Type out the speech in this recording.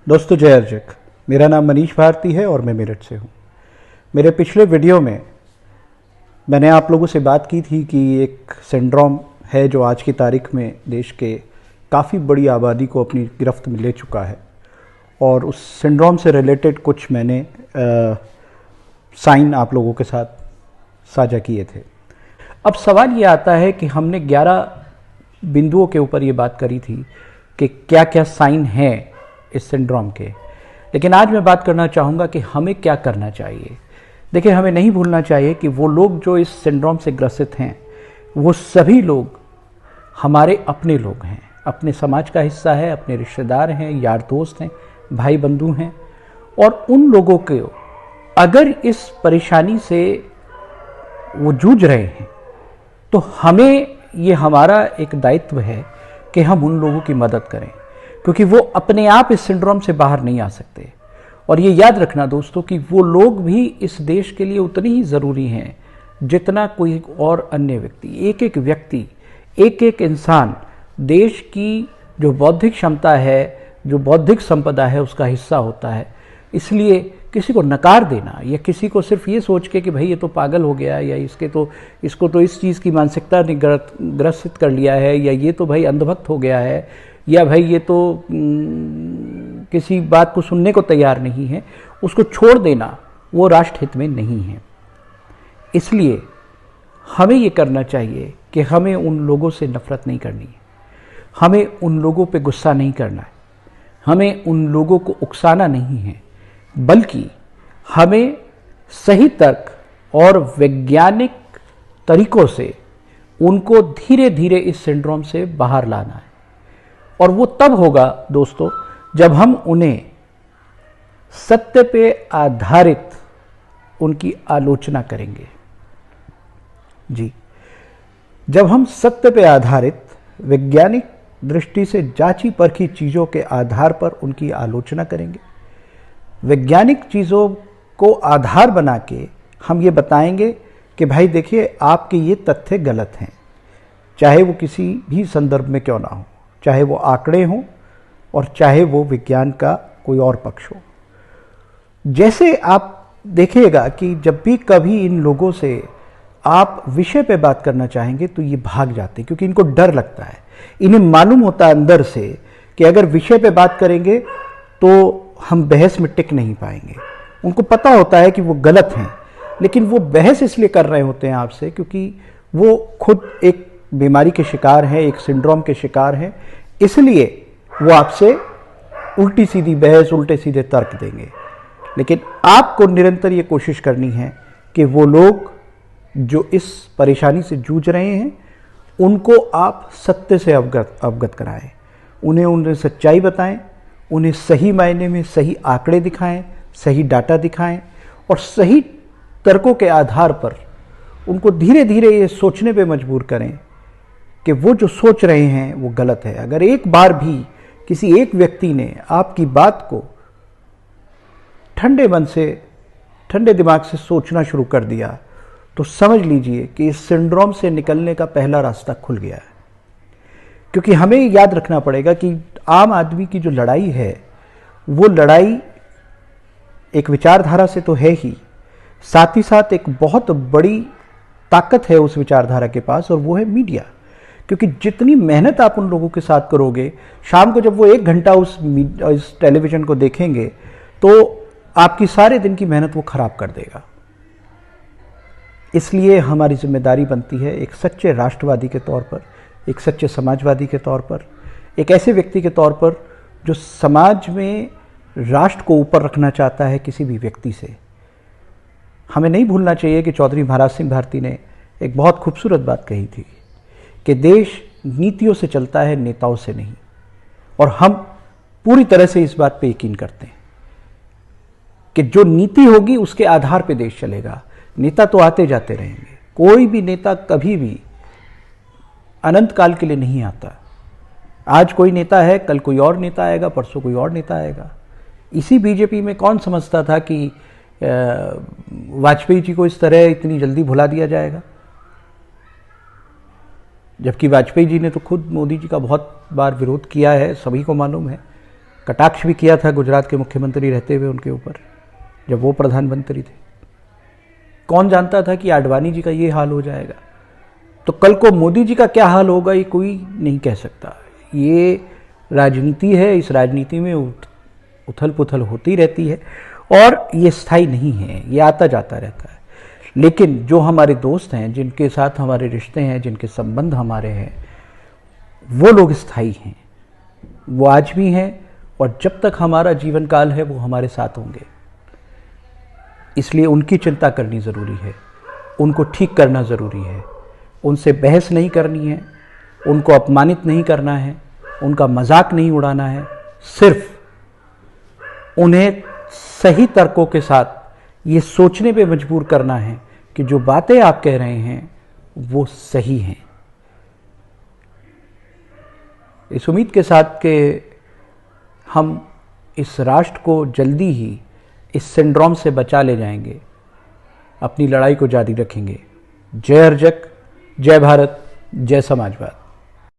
दोस्तों जय अर्जक। मेरा नाम मनीष भारती है और मैं मेरठ से हूँ। मेरे पिछले वीडियो में मैंने आप लोगों से बात की थी कि एक सिंड्रोम है जो आज की तारीख में देश के काफ़ी बड़ी आबादी को अपनी गिरफ्त में ले चुका है, और उस सिंड्रोम से रिलेटेड कुछ मैंने साइन आप लोगों के साथ साझा किए थे। अब सवाल ये आता है कि हमने 11 बिंदुओं के ऊपर ये बात करी थी कि क्या क्या साइन हैं इस सिंड्रोम के, लेकिन आज मैं बात करना चाहूँगा कि हमें क्या करना चाहिए। देखिए, हमें नहीं भूलना चाहिए कि वो लोग जो इस सिंड्रोम से ग्रसित हैं वो सभी लोग हमारे अपने लोग हैं, अपने समाज का हिस्सा है, अपने रिश्तेदार हैं, यार दोस्त हैं, भाई बंधु हैं। और उन लोगों को अगर इस परेशानी से वो जूझ रहे हैं तो हमें ये हमारा एक दायित्व है कि हम उन लोगों की मदद करें, क्योंकि वो अपने आप इस सिंड्रोम से बाहर नहीं आ सकते। और ये याद रखना दोस्तों कि वो लोग भी इस देश के लिए उतनी ही ज़रूरी हैं जितना कोई और अन्य व्यक्ति। एक एक व्यक्ति, एक एक इंसान देश की जो बौद्धिक क्षमता है, जो बौद्धिक संपदा है, उसका हिस्सा होता है। इसलिए किसी को नकार देना या किसी को सिर्फ ये सोच के कि भाई ये तो पागल हो गया, या इसको तो इस चीज़ की मानसिकता ने ग्रसित कर लिया है, या ये तो भाई अंधभक्त हो गया है, या भाई ये तो किसी बात को सुनने को तैयार नहीं है, उसको छोड़ देना वो राष्ट्रहित में नहीं है। इसलिए हमें ये करना चाहिए कि हमें उन लोगों से नफरत नहीं करनी है, हमें उन लोगों पे गुस्सा नहीं करना है, हमें उन लोगों को उकसाना नहीं है, बल्कि हमें सही तर्क और वैज्ञानिक तरीकों से उनको धीरे धीरे इस सिंड्रोम से बाहर लाना है। और वो तब होगा दोस्तों जब हम उन्हें सत्य पे आधारित उनकी आलोचना करेंगे। जी, जब हम सत्य पे आधारित वैज्ञानिक दृष्टि से जांची परखी चीज़ों के आधार पर उनकी आलोचना करेंगे, वैज्ञानिक चीज़ों को आधार बना के हम ये बताएंगे कि भाई देखिए आपके ये तथ्य गलत हैं, चाहे वो किसी भी संदर्भ में क्यों ना हो, चाहे वो आंकड़े हों और चाहे वो विज्ञान का कोई और पक्ष हो। जैसे आप देखिएगा कि जब भी कभी इन लोगों से आप विषय पे बात करना चाहेंगे तो ये भाग जाते हैं, क्योंकि इनको डर लगता है। इन्हें मालूम होता है अंदर से कि अगर विषय पे बात करेंगे तो हम बहस में टिक नहीं पाएंगे। उनको पता होता है कि वो गलत हैं, लेकिन वो बहस इसलिए कर रहे होते हैं आपसे क्योंकि वो खुद एक बीमारी के शिकार हैं, एक सिंड्रोम के शिकार हैं। इसलिए वो आपसे उल्टी सीधी बहस, उल्टे सीधे तर्क देंगे। लेकिन आपको निरंतर ये कोशिश करनी है कि वो लोग जो इस परेशानी से जूझ रहे हैं उनको आप सत्य से अवगत कराएं, उन्हें सच्चाई बताएं, उन्हें सही मायने में सही आंकड़े दिखाएं, सही डाटा दिखाएं, और सही तर्कों के आधार पर उनको धीरे धीरे ये सोचने पे मजबूर करें कि वो जो सोच रहे हैं वो गलत है। अगर एक बार भी किसी एक व्यक्ति ने आपकी बात को ठंडे मन से, ठंडे दिमाग से सोचना शुरू कर दिया तो समझ लीजिए कि इस सिंड्रोम से निकलने का पहला रास्ता खुल गया है। क्योंकि हमें याद रखना पड़ेगा कि आम आदमी की जो लड़ाई है वो लड़ाई एक विचारधारा से तो है ही, साथ ही साथ एक बहुत बड़ी ताकत है उस विचारधारा के पास, और वो है मीडिया। क्योंकि जितनी मेहनत आप उन लोगों के साथ करोगे, शाम को जब वो 1 घंटा उस टेलीविज़न को देखेंगे तो आपकी सारे दिन की मेहनत वो खराब कर देगा। इसलिए हमारी जिम्मेदारी बनती है एक सच्चे राष्ट्रवादी के तौर पर, एक सच्चे समाजवादी के तौर पर, एक ऐसे व्यक्ति के तौर पर जो समाज में राष्ट्र को ऊपर रखना चाहता है किसी भी व्यक्ति से। हमें नहीं भूलना चाहिए कि चौधरी महाराज सिंह भारती ने एक बहुत खूबसूरत बात कही थी कि देश नीतियों से चलता है, नेताओं से नहीं। और हम पूरी तरह से इस बात पे यकीन करते हैं कि जो नीति होगी उसके आधार पे देश चलेगा। नेता तो आते जाते रहेंगे, कोई भी नेता कभी भी अनंत काल के लिए नहीं आता। आज कोई नेता है, कल कोई और नेता आएगा, परसों कोई और नेता आएगा। इसी बीजेपी में कौन समझता था कि वाजपेयी जी को इस तरह इतनी जल्दी भुला दिया जाएगा, जबकि वाजपेयी जी ने तो खुद मोदी जी का बहुत बार विरोध किया है, सभी को मालूम है। कटाक्ष भी किया था गुजरात के मुख्यमंत्री रहते हुए उनके ऊपर, जब वो प्रधानमंत्री थे। कौन जानता था कि आडवाणी जी का ये हाल हो जाएगा। तो कल को मोदी जी का क्या हाल होगा ये कोई नहीं कह सकता। ये राजनीति है, इस राजनीति में उथल पुथल होती रहती है और ये स्थायी नहीं है, ये आता जाता रहता है। लेकिन जो हमारे दोस्त हैं, जिनके साथ हमारे रिश्ते हैं, जिनके संबंध हमारे हैं, वो लोग स्थायी हैं, वो आज भी हैं और जब तक हमारा जीवन काल है वो हमारे साथ होंगे। इसलिए उनकी चिंता करनी ज़रूरी है, उनको ठीक करना ज़रूरी है, उनसे बहस नहीं करनी है, उनको अपमानित नहीं करना है, उनका मजाक नहीं उड़ाना है, सिर्फ उन्हें सही तर्कों के साथ ये सोचने पे मजबूर करना है कि जो बातें आप कह रहे हैं वो सही हैं। इस उम्मीद के साथ कि हम इस राष्ट्र को जल्दी ही इस सिंड्रोम से बचा ले जाएंगे, अपनी लड़ाई को जारी रखेंगे। जय हर्जक, जय भारत, जय समाजवाद।